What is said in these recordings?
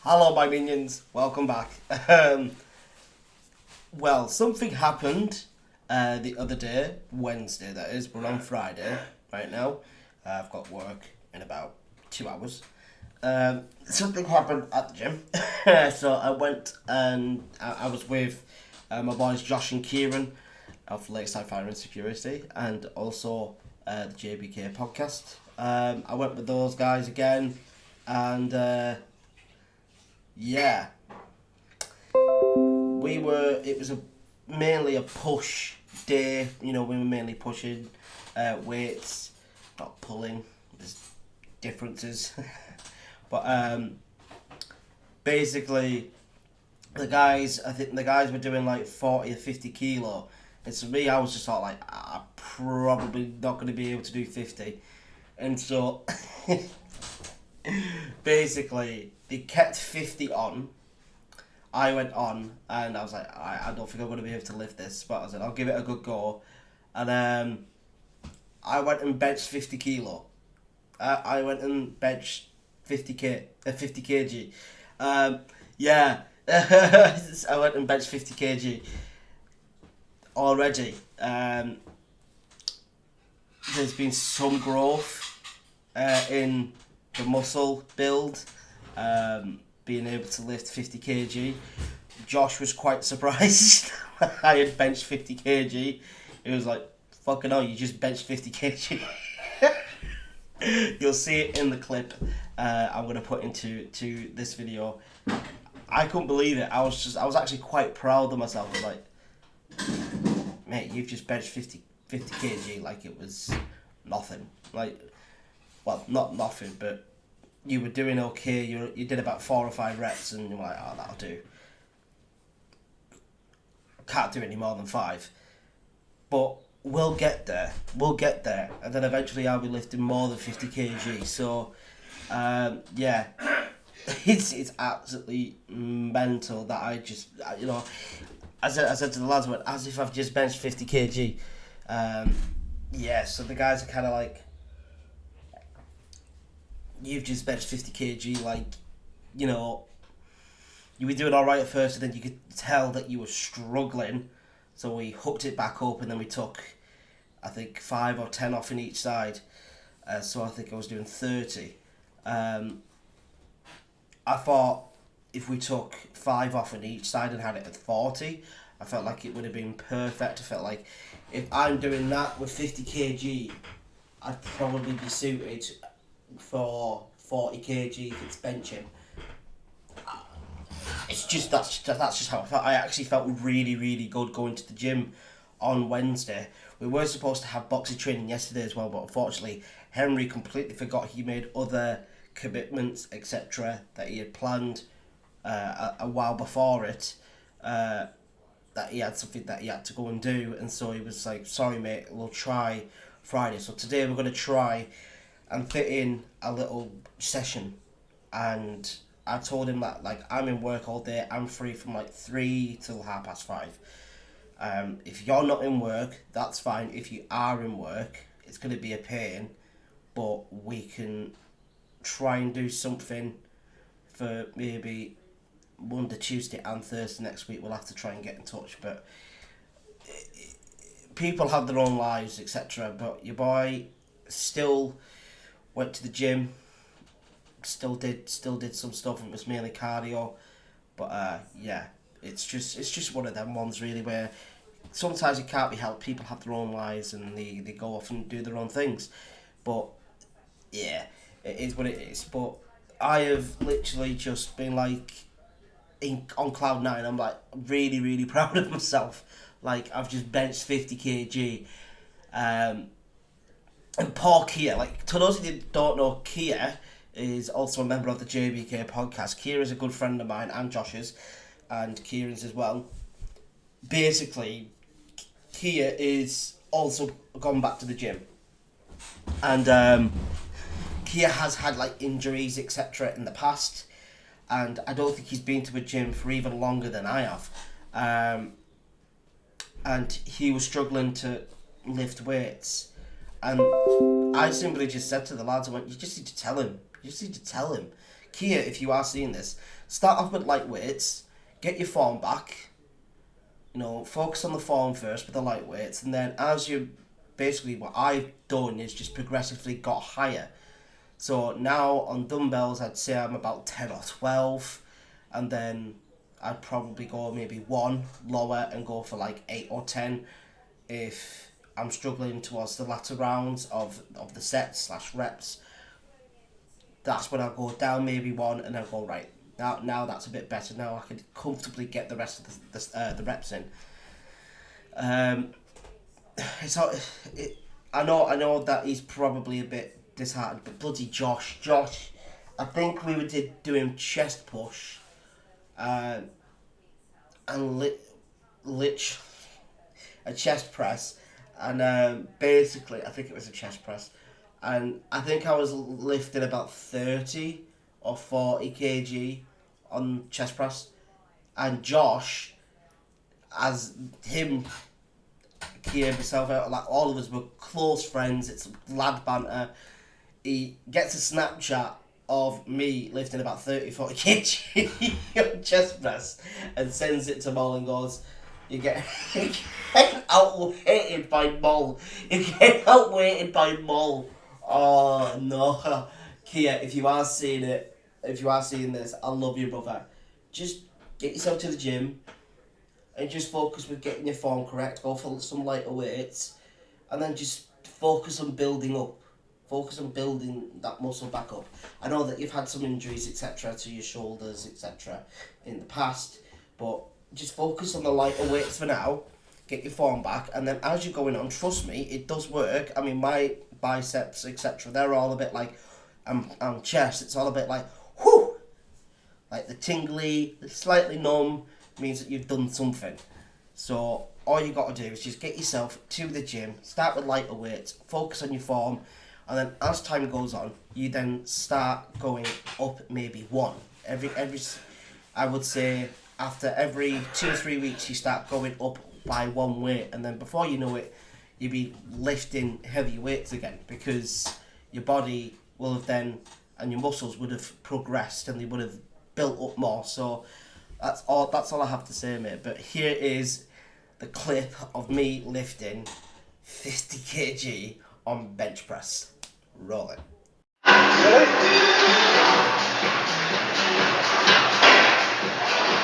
Hello, my minions. Welcome back. Well, something happened the other day, Wednesday that is. We're on Friday right now. I've got work in about 2 hours. Something happened at the gym. So I went and I was with my boys Josh and Kieran of Lakeside Fire and Security and also the JBK podcast. I went with those guys again and yeah, it was mainly a push day. We were mainly pushing weights, not pulling. There's differences. But basically, I think the guys were doing like 40 or 50 kilo. And to me, I was just sort of like, I'm probably not going to be able to do 50. And so, basically, they kept 50 on. I went on and I was like, I don't think I'm going to be able to lift this, but I said, I'll give it a good go. And I went and benched 50 kilo. I went and benched 50 kg. Yeah, I went and benched 50 kg already. There's been some growth in the muscle build. Being able to lift 50 kg. Josh was quite surprised I had benched 50 kg. He was like, fucking hell, you just benched 50 kg. You'll see it in the clip I'm going to put into this video. I couldn't believe it. I was actually quite proud of myself. I was like, mate, you've just benched 50 kg like it was nothing. Like, well, not nothing, but you were doing okay. You did about 4 or 5 reps, and you're like, oh, that'll do. Can't do any more than 5, but we'll get there. And then eventually I'll be lifting more than 50 kg. So, yeah, it's absolutely mental that I just, I said to the lads, I went, as if I've just benched 50 kg. Yeah, so the guys are kind of like, you've just benched 50 kg, like, you were doing alright at first, and then you could tell that you were struggling. So we hooked it back up, and then we took, I think, 5 or 10 off in each side. So I think I was doing 30. I thought if we took 5 off in each side and had it at 40, I felt like it would have been perfect. I felt like if I'm doing that with 50 kg, I'd probably be suited for 40 kg if it's benching. It's just that's just how I felt. I actually felt really, really good going to the gym on Wednesday. We were supposed to have boxing training yesterday as well, but unfortunately Henry completely forgot he made other commitments, etc., that he had planned a while before it. That he had something that he had to go and do, and so he was like, sorry mate, we'll try Friday. So today we're going to try and fit in a little session. And I told him that, like, I'm in work all day, I'm free from like 3 till 5:30. If you're not in work, that's fine. If you are in work, it's going to be a pain, but we can try and do something for maybe Monday, Tuesday and Thursday next week. We'll have to try and get in touch, but people have their own lives, etc. But your boy still went to the gym, still did some stuff. It was mainly cardio, but yeah, it's just one of them ones really where sometimes it can't be helped. People have their own lives and they go off and do their own things, but yeah, it is what it is. But I have literally just been like on cloud 9. I'm like really, really proud of myself. Like, I've just benched 50 kg. And Paul Kia, like, to those of you that don't know, Kia is also a member of the JBK podcast. Kia is a good friend of mine and Josh's, and Kieran's as well. Basically, Kia is also gone back to the gym, and Kia has had like injuries, etc., in the past, and I don't think he's been to a gym for even longer than I have. And he was struggling to lift weights, and I simply just said to the lads, I went, you just need to tell him. You just need to tell him. Kia, if you are seeing this, start off with light weights, get your form back. Focus on the form first with the light weights, and then as you, basically what I've done is just progressively got higher. So now on dumbbells, I'd say I'm about 10 or 12, and then I'd probably go maybe one lower and go for like 8 or 10 if I'm struggling towards the latter rounds of the sets / reps. That's when I'll go down maybe one, and I'll go right. Now that's a bit better. Now I can comfortably get the rest of the reps in. I know that he's probably a bit disheartened, but bloody Josh, I think we did doing chest push, and lich a chest press, and basically I think it was a chest press, and I think I was lifting about 30 or 40 kg on chest press, and Josh, as him, Kia, myself, like all of us were close friends, it's lad banter, he gets a Snapchat of me lifting about 30-40 kg on chest press and sends it to Mol and goes, you get outweighted by Mol. You get outweighted by Mol. Oh no. Kia, if you are seeing this, I love you, brother. Just get yourself to the gym and just focus with getting your form correct. Go for some lighter weights, and then just focus on building up. Focus on building that muscle back up. I know that you've had some injuries, etc., to your shoulders, etc., in the past, but just focus on the lighter weights for now. Get your form back, and then as you're going on, trust me, it does work. I mean, my biceps, etc., they're all a bit like, chest, it's all a bit like, whoo, like the tingly, slightly numb, means that you've done something. So all you got to do is just get yourself to the gym, start with lighter weights, focus on your form, and then as time goes on, you then start going up maybe one. Every I would say after every 2 or 3 weeks, you start going up by one weight, and then before you know it, you'll be lifting heavy weights again, because your body will have then, and your muscles would have progressed, and they would have built up more. So that's all I have to say, mate. But here is the clip of me lifting 50 kg on bench press. Roll it. Ready?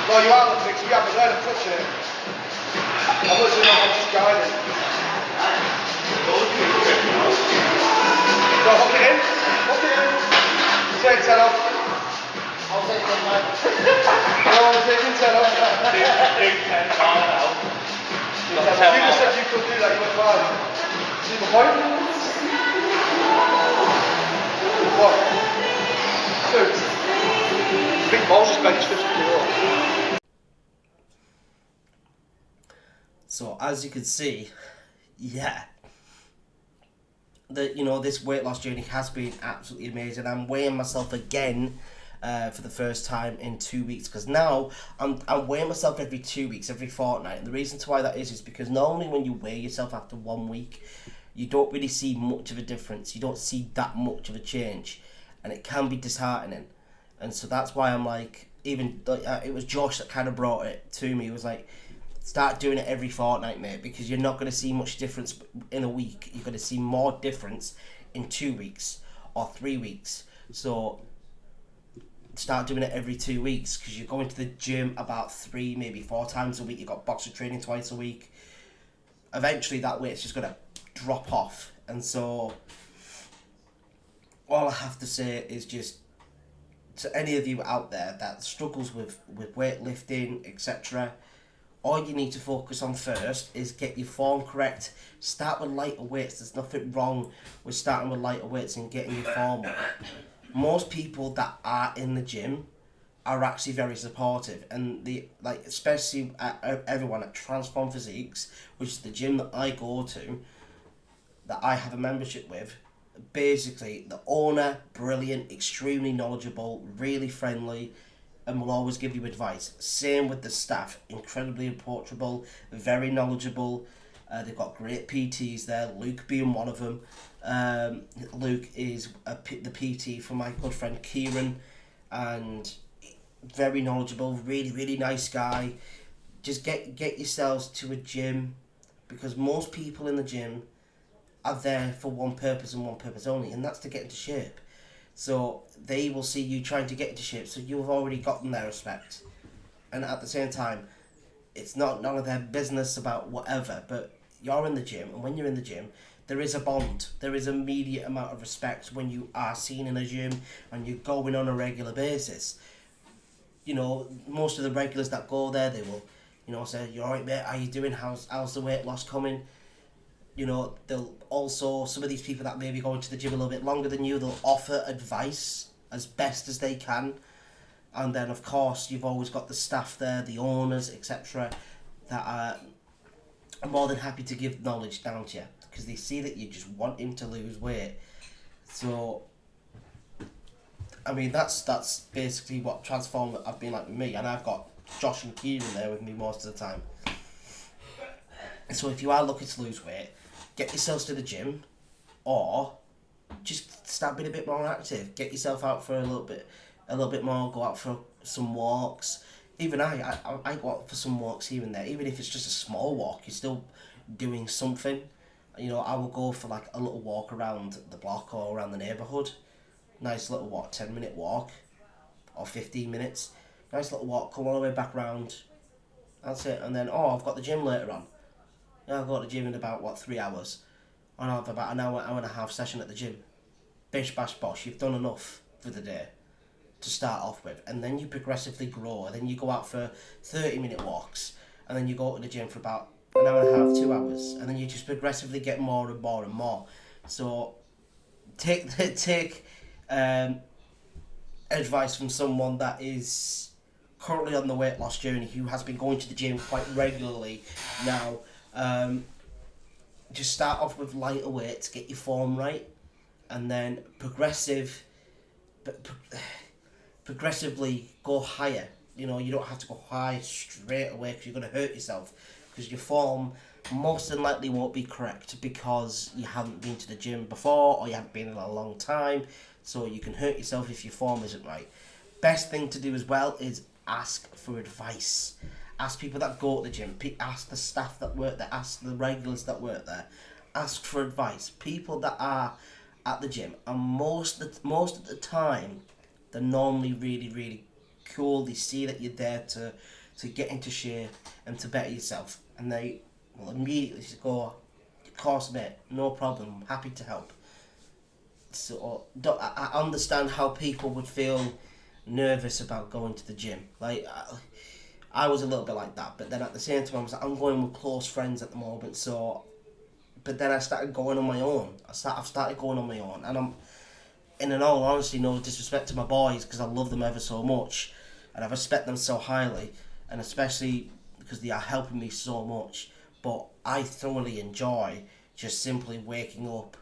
No, you are lifting, we haven't learned to touch it. I'm literally not just guiding. So hook it in. Take 10 off. I'll take 10 back. No, I'm taking 10 off. Big 10 out. You just said you could do that, you went 5. See the point? 1, 2. Big balls just bench 50 kg. So as you can see, yeah, this weight loss journey has been absolutely amazing. I'm weighing myself again for the first time in 2 weeks, because now I'm weighing myself every 2 weeks, every fortnight. And the reason to why that is because normally when you weigh yourself after 1 week, you don't really see much of a difference. You don't see that much of a change, and it can be disheartening. And so that's why I'm like, even it was Josh that kind of brought it to me. He was like, start doing it every fortnight, mate, because you're not going to see much difference in a week. You're going to see more difference in 2 weeks or 3 weeks. So start doing it every 2 weeks, because you're going to the gym about 3, maybe 4 times a week. You've got boxer training twice a week. Eventually that weight's just going to drop off. And so all I have to say is just to any of you out there that struggles with weightlifting, etc., all you need to focus on first is get your form correct. Start with lighter weights. There's nothing wrong with starting with lighter weights and getting your form up. Most people that are in the gym are actually very supportive, and especially everyone at Transform Physiques, which is the gym that I go to, that I have a membership with. Basically, the owner, brilliant, extremely knowledgeable, really friendly, and will always give you advice. Same with the staff, incredibly approachable, very knowledgeable. They've got great PTs there, Luke being one of them. Luke is the PT for my good friend Kieran. and very knowledgeable, really, really nice guy. Just get yourselves to a gym, because most people in the gym are there for one purpose and one purpose only, and that's to get into shape. So they will see you trying to get into shape, so you've already gotten their respect. And at the same time, it's not none of their business about whatever, but you're in the gym, and when you're in the gym, there is a bond. There is immediate amount of respect when you are seen in a gym and you're going on a regular basis. You know, most of the regulars that go there, they will, you know, say, "You alright, mate? How you doing? How's the weight loss coming?" You know, they'll also, some of these people that maybe go into the gym a little bit longer than you, they'll offer advice as best as they can. And then, of course, you've always got the staff there, the owners, etc., that are more than happy to give knowledge down to you, because they see that you just want him to lose weight. So, I mean, that's basically what Transform have been like with me, and I've got Josh and Kieran there with me most of the time. So if you are looking to lose weight, get yourselves to the gym, or just start being a bit more active. Get yourself out for a little bit more. Go out for some walks. Even I go out for some walks here and there. Even if it's just a small walk, you're still doing something. You know, I will go for like a little walk around the block or around the neighbourhood. Nice little walk, 10-minute walk, or 15 minutes. Nice little walk, come all the way back round. That's it. And then, I've got the gym later on. Yeah, I've got the gym in about, 3 hours. And I'll have about an hour and a half session at the gym. Bish, bash, bosh, you've done enough for the day to start off with. And then you progressively grow. And then you go out for 30-minute walks. And then you go to the gym for about an hour and a half, 2 hours. And then you just progressively get more and more and more. So, take advice from someone that is currently on the weight loss journey, who has been going to the gym quite regularly now. Just start off with lighter weights, get your form right, and then progressively go higher. You know, you don't have to go high straight away, because you're going to hurt yourself, because your form most than likely won't be correct because you haven't been to the gym before, or you haven't been in a long time, so you can hurt yourself if your form isn't right. Best thing to do as well is ask for advice. Ask people that go to the gym, ask the staff that work there, ask the regulars that work there, ask for advice. People that are at the gym, and most of the time, they're normally really, really cool. They see that you're there to get into shape and to better yourself, and they will immediately just go, "Of course, mate, no problem, I'm happy to help." So I understand how people would feel nervous about going to the gym. Like, I was a little bit like that, but then at the same time, I was like, I'm going with close friends at the moment, so... But then I started going on my own. I've started going on my own, and I'm, in all honesty, no disrespect to my boys, because I love them ever so much, and I respect them so highly, and especially because they are helping me so much, but I thoroughly enjoy just simply waking up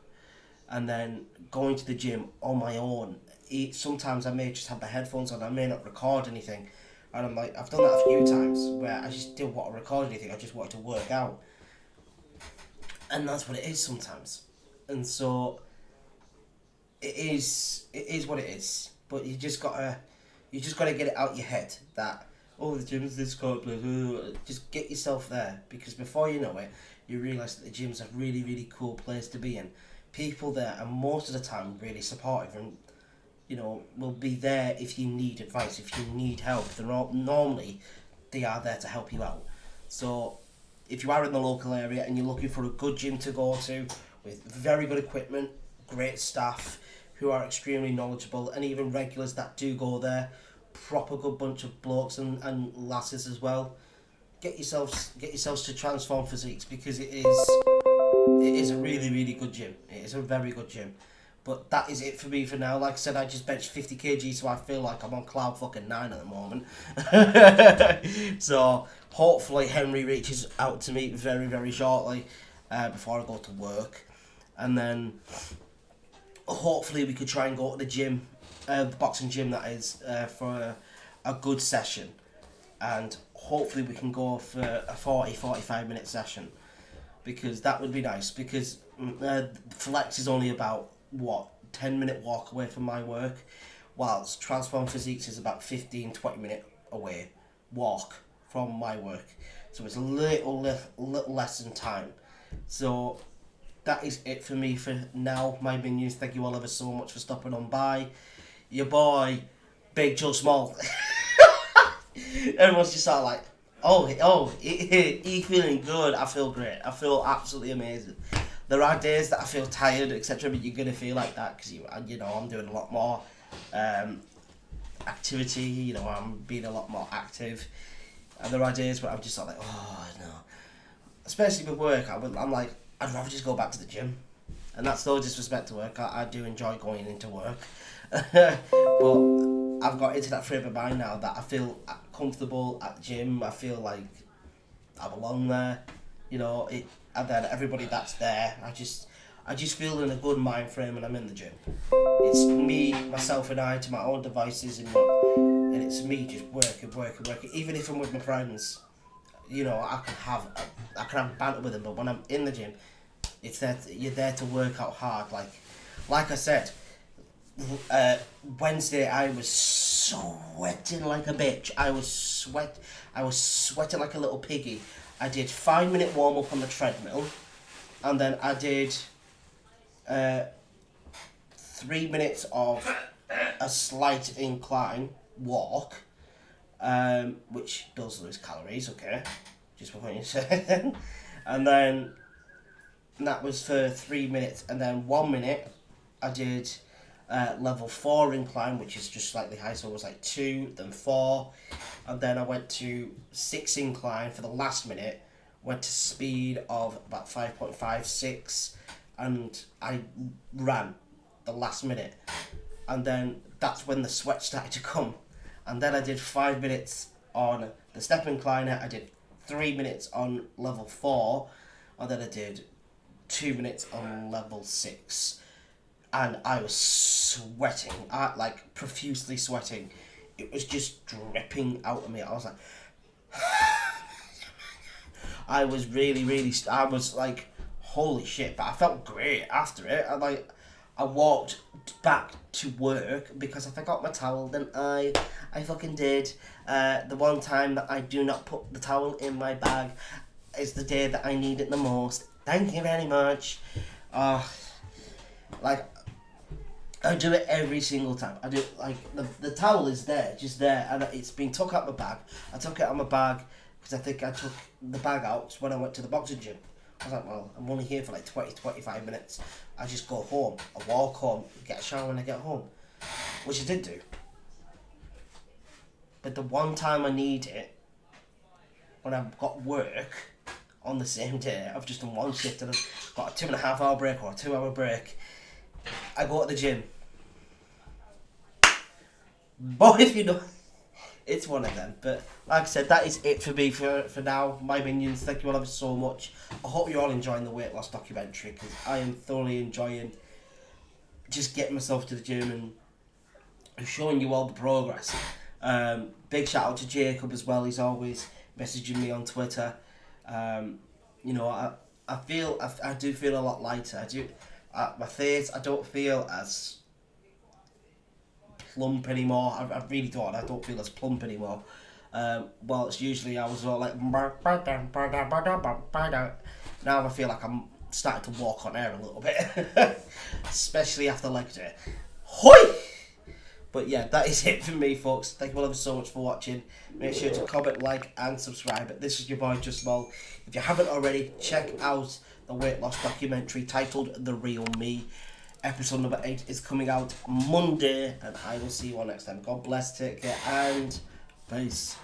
and then going to the gym on my own. Sometimes I may just have the headphones on, I may not record anything, and I'm like, I've done that a few times where I just didn't want to record anything, I just wanted to work out. And that's what it is sometimes. And so it is what it is. But you just gotta get it out your head that, the gym's this kind of place. Just get yourself there, because before you know it, you realise that the gym's a really, really cool place to be in. People there are most of the time really supportive, and will be there if you need advice, if you need help. Normally they are there to help you out. So if you are in the local area and you're looking for a good gym to go to with very good equipment, great staff who are extremely knowledgeable, and even regulars that do go there, proper good bunch of blokes and lasses as well, get yourselves to Transform Physiques, because it is a really, really good gym. It is a very good gym. But that is it for me for now. Like I said, I just benched 50 kg, so I feel like I'm on cloud fucking 9 at the moment. So hopefully Henry reaches out to me very, very shortly before I go to work. And then hopefully we could try and go to the gym, the boxing gym that is, for a good session. And hopefully we can go for a 45 minute session, because that would be nice, because Flex is only about 10-minute walk away from my work, whilst Transform Physiques is about 15-20 minute away walk from my work. So it's a little less than time. So that is it for me for now, my minions. Thank you all ever so much for stopping on by. Your boy, Big Joe Small. Everyone's just sort of like, he feeling good. I feel great. I feel absolutely amazing. There are days that I feel tired, etc., but you're going to feel like that because, I'm doing a lot more activity, I'm being a lot more active. And there are days where I'm just sort of like, oh, no. Especially with work, I'm like, I'd rather just go back to the gym. And that's no disrespect to work. I do enjoy going into work. But I've got into that frame of mind now that I feel comfortable at the gym. I feel like I belong there. And then everybody that's there, I just feel in a good mind frame when I'm in the gym. It's me, myself and I to my own devices, and it's me just working. Even if I'm with my friends, I can have banter with them. But when I'm in the gym, you're there to work out hard. Like I said, Wednesday I was sweating like a bitch. I was sweating like a little piggy. I did 5-minute warm up on the treadmill, and then I did 3 minutes of a slight incline walk, which does lose calories, okay, just before you say. And then that was for 3 minutes, and then 1 minute I did level 4 incline, which is just slightly high, so it was like 2, then 4, and then I went to 6 incline for the last minute, went to speed of about 5.56, and I ran the last minute, and then that's when the sweat started to come. And then I did 5 minutes on the step incliner, I did 3 minutes on level 4, and then I did 2 minutes on level 6. And I was sweating, profusely sweating. It was just dripping out of me. I was like, I was I was like, holy shit, but I felt great after it. I walked back to work because I forgot my towel, then I fucking did. The one time that I do not put the towel in my bag is the day that I need it the most. Thank you very much. I do it every single time. I do the towel is there, just there, and it's been took out my bag. I took it out my bag because I think I took the bag out when I went to the boxing gym. I was like, well, I'm only here for like 20-25 minutes. I just go home, I walk home, get a shower when I get home, which I did do. But the one time I need it, when I've got work on the same day, I've just done one shift and I've got a 2.5 hour break or a 2 hour break, I go to the gym. Boy, if you know, it's one of them. But like I said, that is it for me for now. My minions, thank you all ever so much. I hope you're all enjoying the weight loss documentary, because I am thoroughly enjoying just getting myself to the gym and showing you all the progress. Big shout out to Jacob as well. He's always messaging me on Twitter. I do feel a lot lighter. My face, I don't feel as plump anymore. I really don't. I don't feel as plump anymore. Well, it's usually I was all like, now I feel like I'm starting to walk on air a little bit, especially after leg day. Hoi! But yeah, that is it for me, folks. Thank you all ever so much for watching. Make sure to comment, like, and subscribe. But this is your boy, Just Small. If you haven't already, check out the weight loss documentary titled The Real Me. Episode number 8 is coming out Monday, and I will see you all next time. God bless, take care, and peace.